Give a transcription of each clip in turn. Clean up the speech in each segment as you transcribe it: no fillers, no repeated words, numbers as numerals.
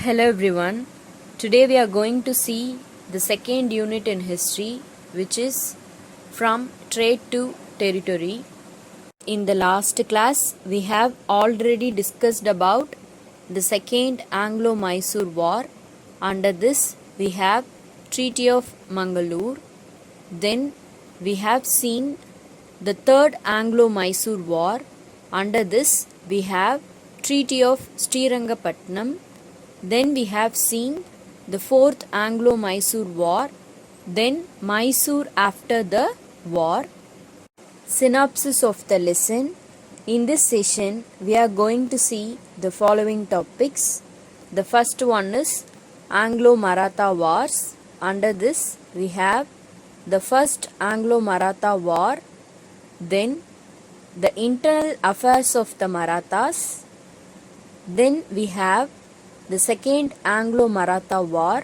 Hello everyone. Today we are going to see the second unit in history, which is from trade to territory. In the last class we have already discussed about the second Anglo-Mysore war. Under this we have Treaty of Mangalore. Then we have seen the third Anglo-Mysore war. Under this we have Treaty of Srirangapatnam. Then we have seen the fourth Anglo-Mysore war, then Mysore after the war. Synopsis of the lesson. In this session, we are going to see the following topics. The first one is Anglo-Maratha Wars. Under this, we have the first Anglo-Maratha war, then the internal affairs of the Marathas, then we have the second Anglo-Maratha war.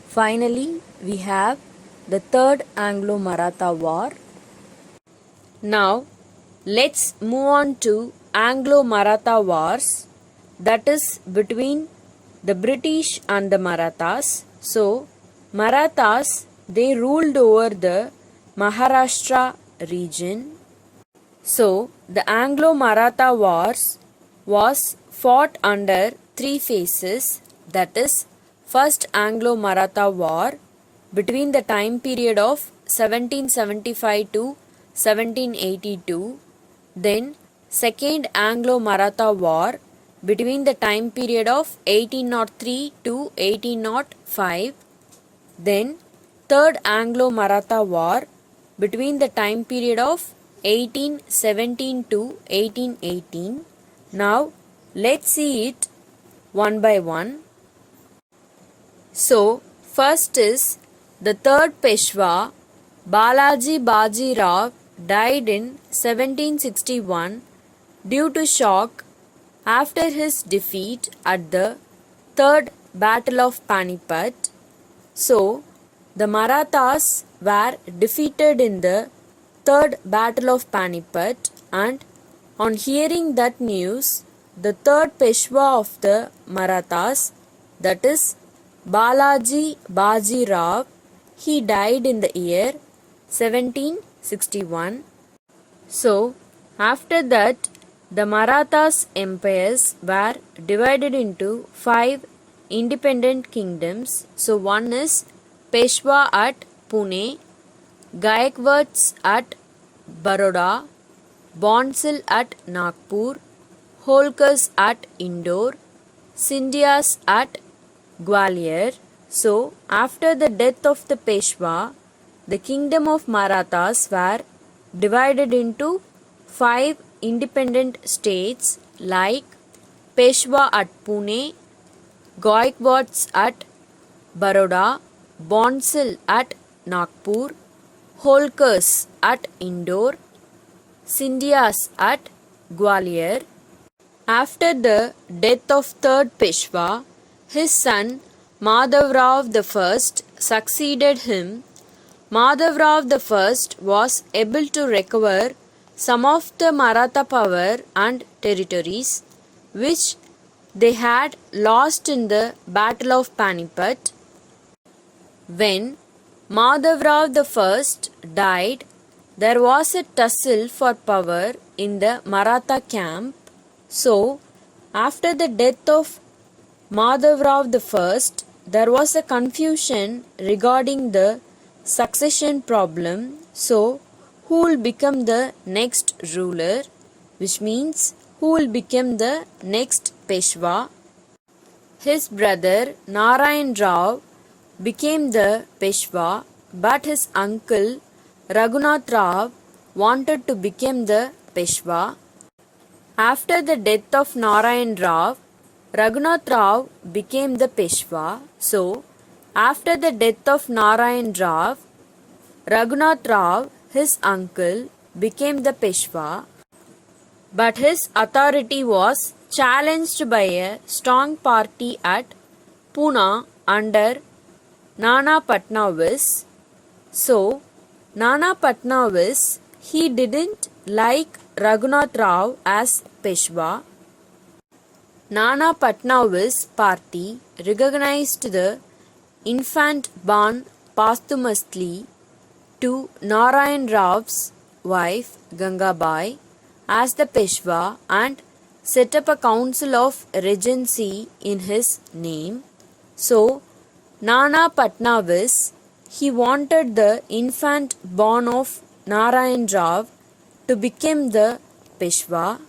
Finally, we have the third Anglo-Maratha war. Now, let's move on to Anglo-Maratha wars, that is between the British and the Marathas. So, Marathas, they ruled over the Maharashtra region. So, the Anglo-Maratha wars was fought under three phases, that is first Anglo-Maratha war between the time period of 1775 to 1782, then second Anglo-Maratha war between the time period of 1803 to 1805, then third Anglo-Maratha war between the time period of 1817 to 1818. Now let's see it one by one. So, first is the third Peshwa, Balaji Baji Rao, died in 1761 due to shock after his defeat at the third Battle of Panipat. So, the Marathas were defeated in the third Battle of Panipat, and on hearing that news, the third Peshwa of the Marathas, that is Balaji Baji Rao, he died in the year 1761. So, after that, the Marathas empires were divided into 5 independent kingdoms. So, one is Peshwa at Pune, Gaekwads at Baroda, Bonsal at Nagpur, Holkars at Indore, Scindias at Gwalior. So, after the death of the Peshwa, the kingdom of Marathas were divided into 5 independent states like Peshwa at Pune, Gaekwads at Baroda, Bonsal at Nagpur, Holkars at Indore, Scindias at Gwalior. After the death of third Peshwa, his son Madhavrao I succeeded him. Madhavrao I was able to recover some of the Maratha power and territories which they had lost in the Battle of Panipat. When Madhavrao I died, there was a tussle for power in the Maratha camp. So, after the death of Madhavrao I, there was a confusion regarding the succession problem. So, who will become the next ruler, which means who will become the next Peshwa? His brother Narayan Rao became the Peshwa, but his uncle Raghunath Rao wanted to become the Peshwa. After the death of Narayan Rao, Raghunath Rao became the Peshwa. So, after the death of Narayan Rao, Raghunath Rao, his uncle, became the Peshwa, but his authority was challenged by a strong party at Pune under Nana Patnavis. So, Nana Patnavis, he didn't like Raghunath Rao as Peshwa. Nana Patnavis party recognized the infant born posthumously to Narayan Raw's wife Gangabai as the Peshwa and set up a council of regency in his name. So, Nana Patnavis, he wanted the infant born of Narayan Rao to become the Peshwa.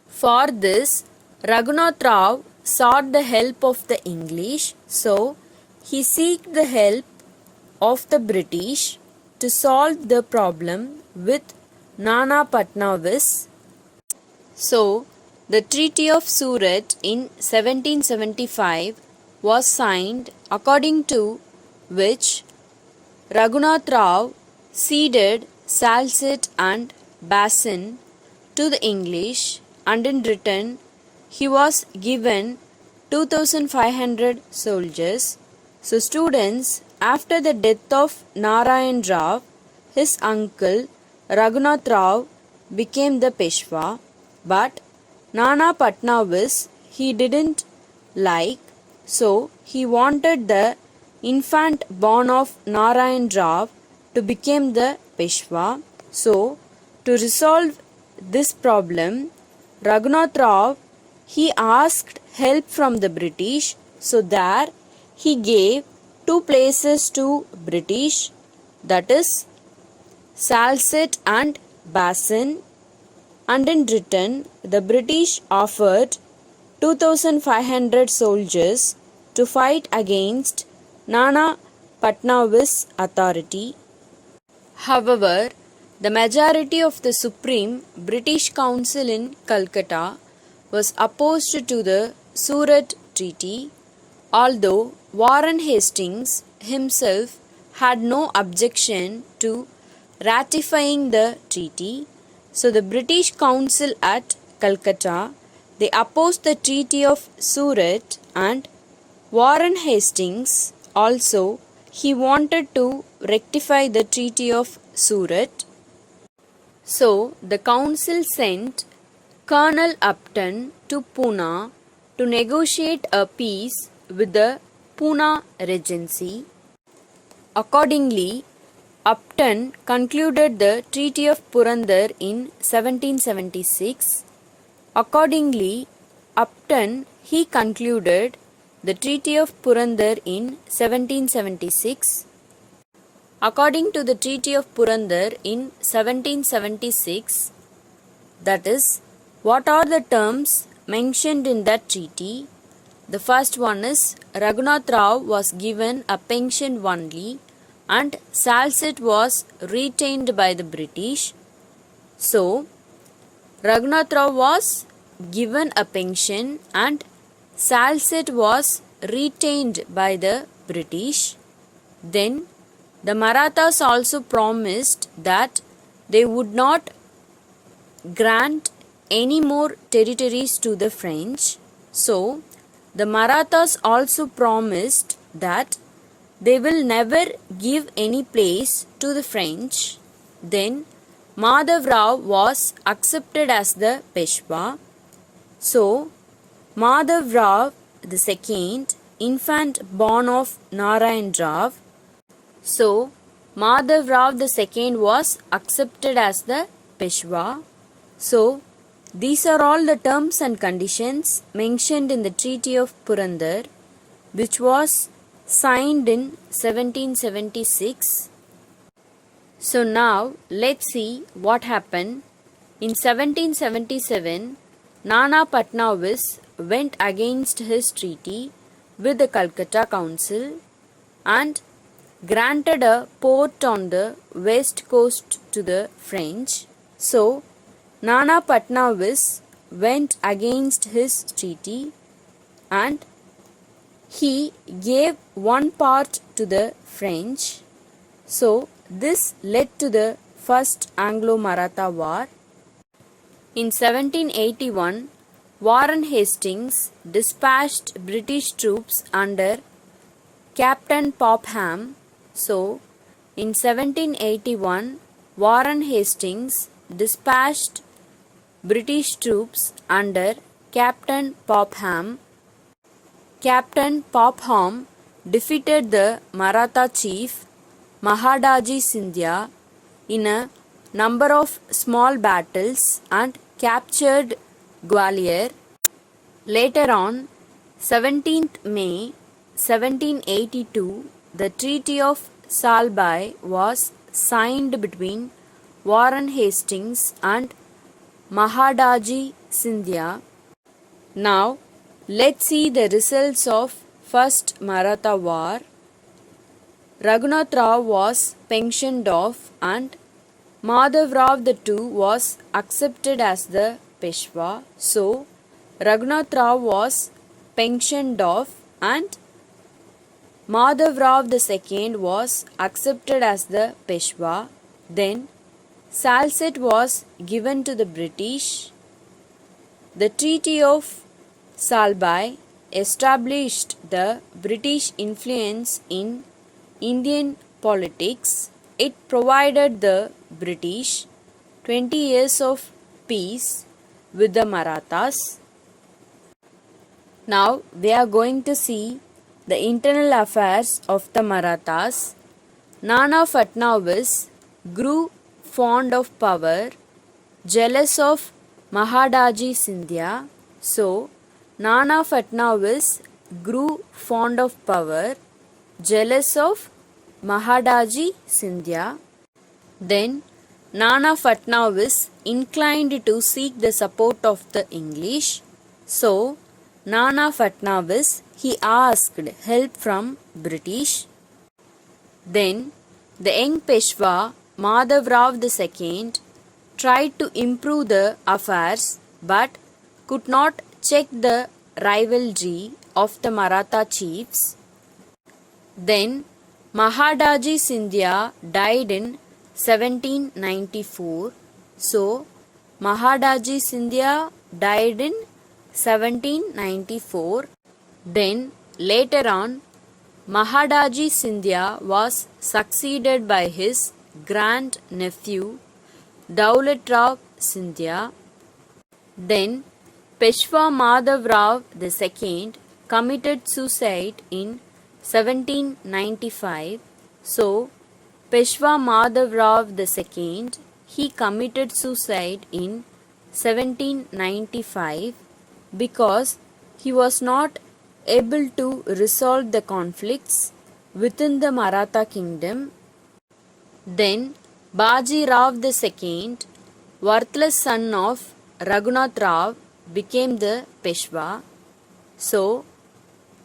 For this, Raghunath Rao sought the help of the English, so he sought the help of the British to solve the problem with Nana Patnavis. So, the Treaty of Surat in 1775 was signed, according to which Raghunath Rao ceded Salsette and Bassein to the English, and in return he was given 2500 soldiers. So students, after the death of Narayan Rao, his uncle Raghunath Rao became the Peshwa, but Nana Patnavis he didn't like, so he wanted the infant born of Narayan Rao to become the Peshwa. So to resolve this problem, Raghunath Rao he asked help from the British, so there he gave two places to British, that is Salsette and Bassein, and in return the British offered 2500 soldiers to fight against Nana Patnavis authority. However, the majority of the Supreme British Council in Calcutta was opposed to the Surat Treaty, although Warren Hastings himself had no objection to ratifying the treaty. So the British Council at Calcutta, they opposed the Treaty of Surat, and Warren Hastings also he wanted to rectify the Treaty of Surat. So the council sent Colonel Upton to Poona to negotiate a peace with the Poona Regency. Accordingly, Upton concluded the Treaty of Purandar in 1776. Accordingly, Upton he concluded the Treaty of Purandar in 1776. According to the Treaty of Purandar in 1776, that is, what are the terms mentioned in that treaty? The first one is Raghunath Rao was given a pension only, and Salsette was retained by the British. So, Raghunath Rao was given a pension and Salsette was retained by the British. Then, the Marathas also promised that they would not grant any more territories to the French. So, the Marathas also promised that they will never give any place to the French. Then, Madhav Rao was accepted as the Peshwa. So, Madhav Rao the second, infant born of Narayan Rao. So, Madhav Rao the second was accepted as the Peshwa. So, these are all the terms and conditions mentioned in the Treaty of Purandar, which was signed in 1776. So now let's see what happened. In 1777, Nana Patnavis went against his treaty with the Calcutta Council and granted a port on the west coast to the French. So, Nana Patnavis went against his treaty and he gave one part to the French. So, this led to the First Anglo-Maratha War. In 1781, Warren Hastings dispatched British troops under Captain Popham. So, in 1781, Warren Hastings dispatched British troops under Captain Popham. Captain Popham defeated the Maratha chief Mahadaji Scindia in a number of small battles and captured Gwalior. Later on, 17th May 1782, the Treaty of Salbai was signed between Warren Hastings and Mahadaji Scindia. Now, let's see the results of First Maratha War. Raghunath Rao was pensioned off and Madhav Rao II was accepted as the Peshwa. So, Raghunath Rao was pensioned off and Madhav Rao II was accepted as the Peshwa. Then, Salsette was given to the British. The Treaty of Salbai established the British influence in Indian politics. It provided the British 20 years of peace with the Marathas. Now we are going to see the internal affairs of the Marathas. Nana Fadnavis grew fond of power, jealous of Mahadaji Scindia. So, Nana Fadnavis grew fond of power, jealous of Mahadaji Scindia. Then, Nana Fadnavis inclined to seek the support of the English. So, Nana Fadnavis, he asked help from British. Then, the young Peshwa Madhav Rao II tried to improve the affairs but could not check the rivalry of the Maratha chiefs. Then Mahadaji Scindia died in 1794. So, Mahadaji Scindia died in 1794. Then later on, Mahadaji Scindia was succeeded by his grand nephew Daulat Rao Scindia. Then Peshwa Madhav Rao II committed suicide in 1795. So, Peshwa Madhav Rao II, he committed suicide in 1795 because he was not able to resolve the conflicts within the Maratha kingdom. Then Baji Rao II, worthless son of Raghunath Rao, became the Peshwa. So,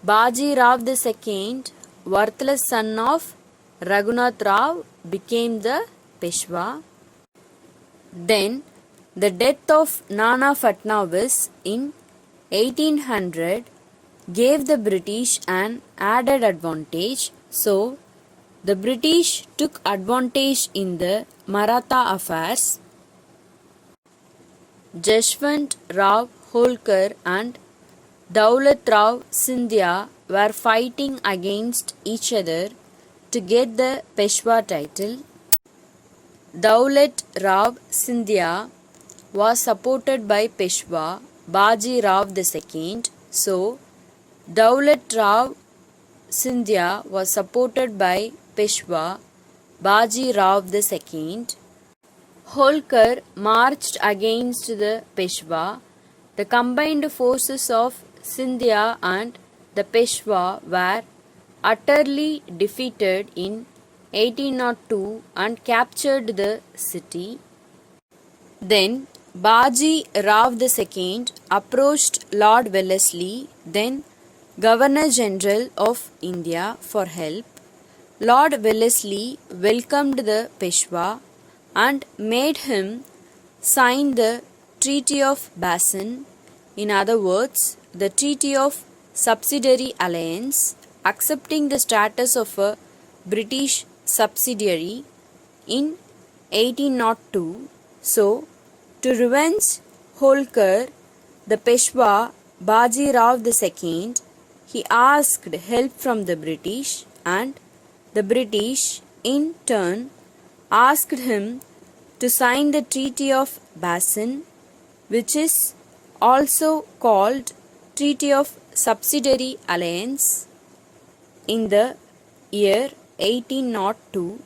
Baji Rao II, worthless son of Raghunath Rao, became the Peshwa. Then, the death of Nana Fadnavis in 1800 gave the British an added advantage. So, the British took advantage in the Maratha affairs. Jashwant Rao Holkar and Daulat Rao Scindia were fighting against each other to get the Peshwa title. Daulat Rao Scindia was supported by Peshwa Baji Rao II. So, Daulat Rao Scindia was supported by Peshwa Baji Rao II. Holkar marched against the Peshwa. The combined forces of Scindia and the Peshwa were utterly defeated in 1802 and captured the city. Then Baji Rao II approached Lord Wellesley, then Governor General of India, for help. Lord Wellesley welcomed the Peshwa and made him sign the Treaty of Bassein, in other words, the Treaty of Subsidiary Alliance, accepting the status of a British subsidiary in 1802. So, to revenge Holkar, the Peshwa Baji Rao II, he asked help from the British, and the British in turn asked him to sign the Treaty of Bassein, which is also called Treaty of Subsidiary Alliance, in the year 1802.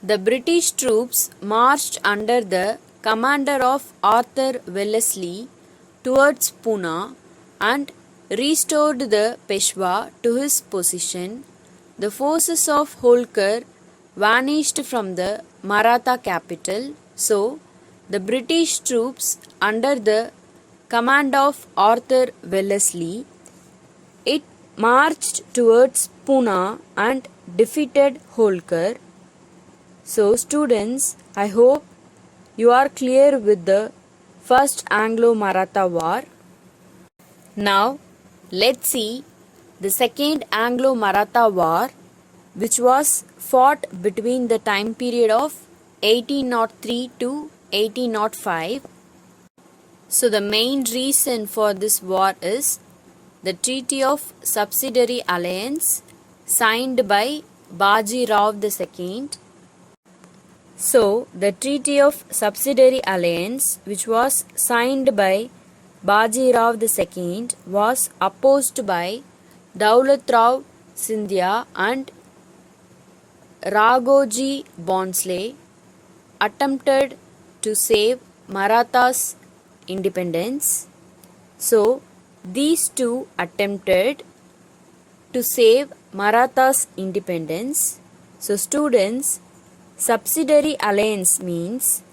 The British troops marched under the commander of Arthur Wellesley towards Poona and restored the Peshwa to his position. The forces of Holkar vanished from the Maratha capital. So, the British troops under the command of Arthur Wellesley, it marched towards Poona and defeated Holkar. So students, I hope you are clear with the First Anglo-Maratha War. Now let's see the Second Anglo-Maratha War, which was fought between the time period of 1803 to 1805. So the main reason for this war is the Treaty of Subsidiary Alliance signed by Baji Rao II. So, the Treaty of Subsidiary Alliance, which was signed by Baji Rao II, was opposed by Daulat Rao Scindia and Raghoji Bhonsle, attempted to save Marathas' independence. So, these two attempted to save Marathas' independence. So, students, subsidiary alliance means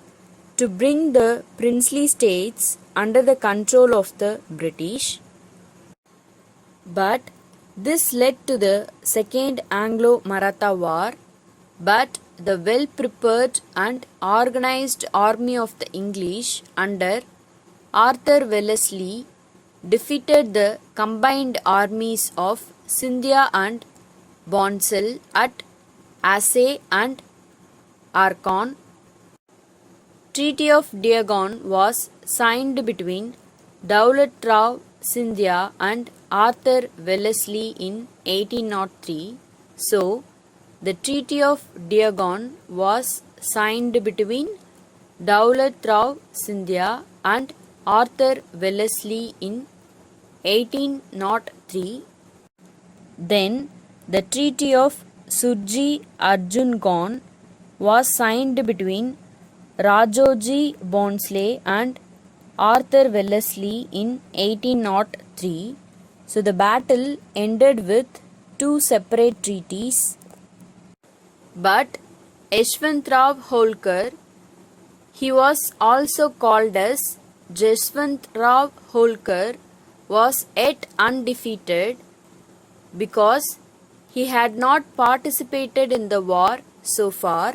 to bring the princely states under the control of the British. But this led to the Second Anglo-Maratha War. But the well-prepared and organized army of the English under Arthur Wellesley defeated the combined armies of Scindia and Bhonsle at Assaye and Arcon. Treaty of Diagon was signed between Daulat Rao Scindia and Arthur Wellesley in 1803. So, the Treaty of Diagon was signed between Daulat Rao Scindia and Arthur Wellesley in 1803. Then, the Treaty of Surji Arjungarh was signed between Rajoji Bhonsle and Arthur Wellesley in 1803. So the battle ended with two separate treaties. But Yashwantrao Holkar, he was also called as Yashwantrao Holkar, was yet undefeated because he had not participated in the war so far.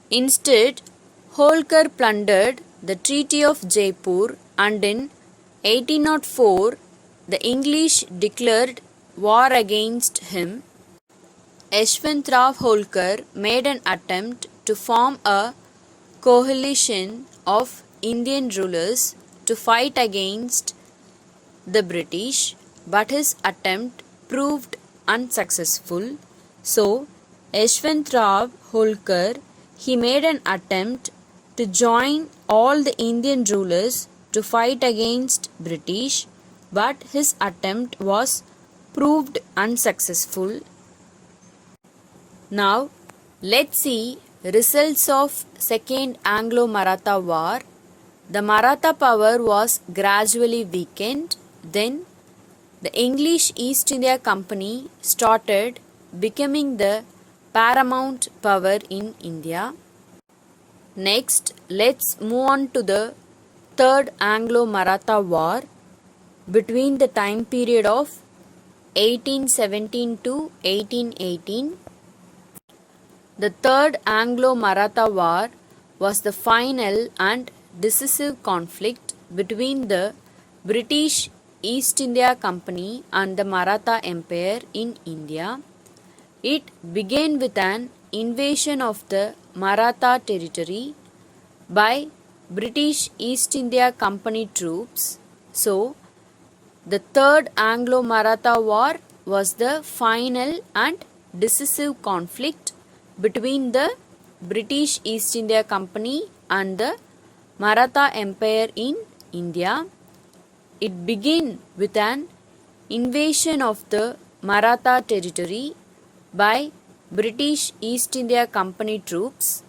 Instead, Holkar plundered the Treaty of Jaipur, and in 1804 the English declared war against him. Yashwantrao Holkar made an attempt to form a coalition of Indian rulers to fight against the British, but his attempt proved unsuccessful. So, Yashwantrao Holkar, he made an attempt to join all the Indian rulers to fight against British, but his attempt was proved unsuccessful. Now, let's see results of Second Anglo-Maratha War. The Maratha power was gradually weakened. Then, the English East India Company started becoming the paramount power in India. Next, let's move on to the Third Anglo-Maratha War between the time period of 1817 to 1818. The Third Anglo-Maratha War was the final and decisive conflict between the British East India Company and the Maratha Empire in India. It began with an invasion of the Maratha territory by British East India Company troops. So, the Third Anglo-Maratha War was the final and decisive conflict between the British East India Company and the Maratha Empire in India. it began with an invasion of the Maratha territory by British East India Company troops.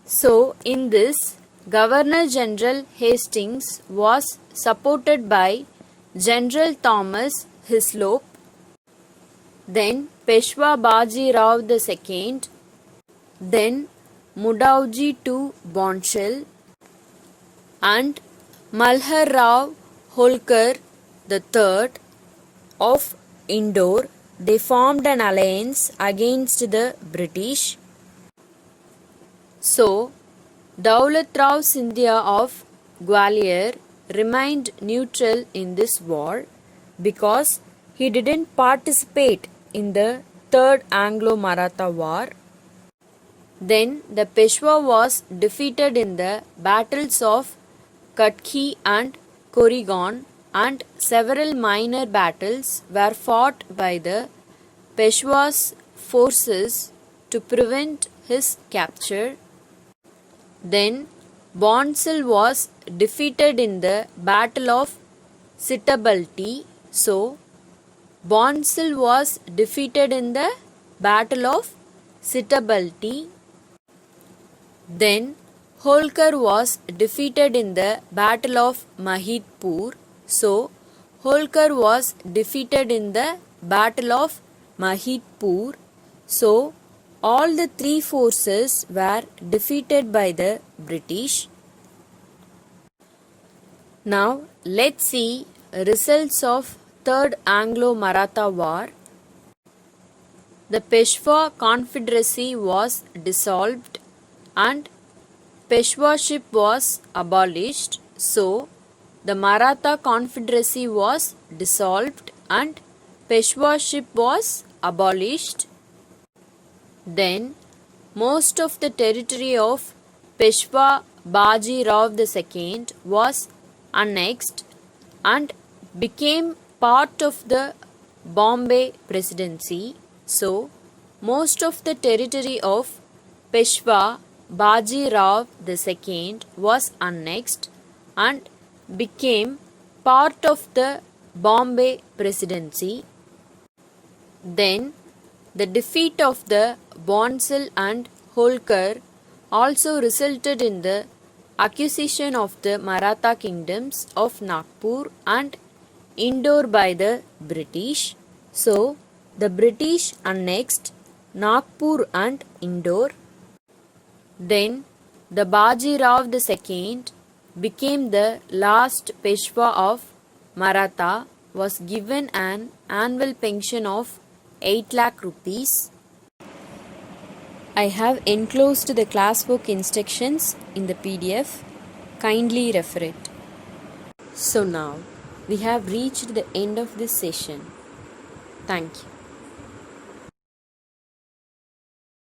So, in this, Governor General Hastings was supported by General Thomas Hislop, then Peshwa Baji Rao II, then Mudauji II Bonshell, and Malhar Rao Holkar III of Indore. They formed an alliance against the British. So, Daulat Rao Scindia of Gwalior remained neutral in this war because he didn't participate in the Third Anglo-Maratha War. Then the Peshwa was defeated in the battles of Katki and Koregaon, and several minor battles were fought by the Peshwa's forces to prevent his capture. Then Bonsall was defeated in the Battle of Sitabalti. So, Bonsall was defeated in the Battle of Sitabalti. Then Holkar was defeated in the Battle of Mahidpur. So, Holkar was defeated in the Battle of Mahidpur. So, all the three forces were defeated by the British. Now, let's see results of Third Anglo-Maratha War. The Peshwa Confederacy was dissolved and Peshwaship was abolished. So, the Maratha Confederacy was dissolved and Peshwaship was abolished. Then, most of the territory of Peshwa Baji Rao II was annexed and became part of the Bombay Presidency. So, most of the territory of Peshwa Baji Rao II was annexed and became part of the Bombay Presidency. Then, the defeat of the Bonsall and Holkar also resulted in the acquisition of the Maratha kingdoms of Nagpur and Indore by the British. So, the British annexed Nagpur and Indore. Then, the Baji Rao II became the last Peshwa of Maratha, was given an annual pension of 8 lakh rupees. I have enclosed the classwork instructions in the PDF. Kindly refer it. So now, we have reached the end of this session. Thank you.